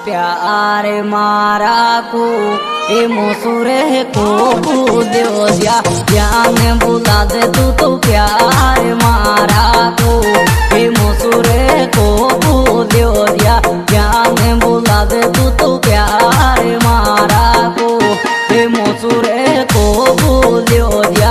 प्यार मारा को ए मोसुरे को दो दिया जान बुला दे तू तो प्यार मारा को ए मोसुरे को दो दिया जान बुला दे तू तो प्यार मारा को ए मोसुरे को दो दिया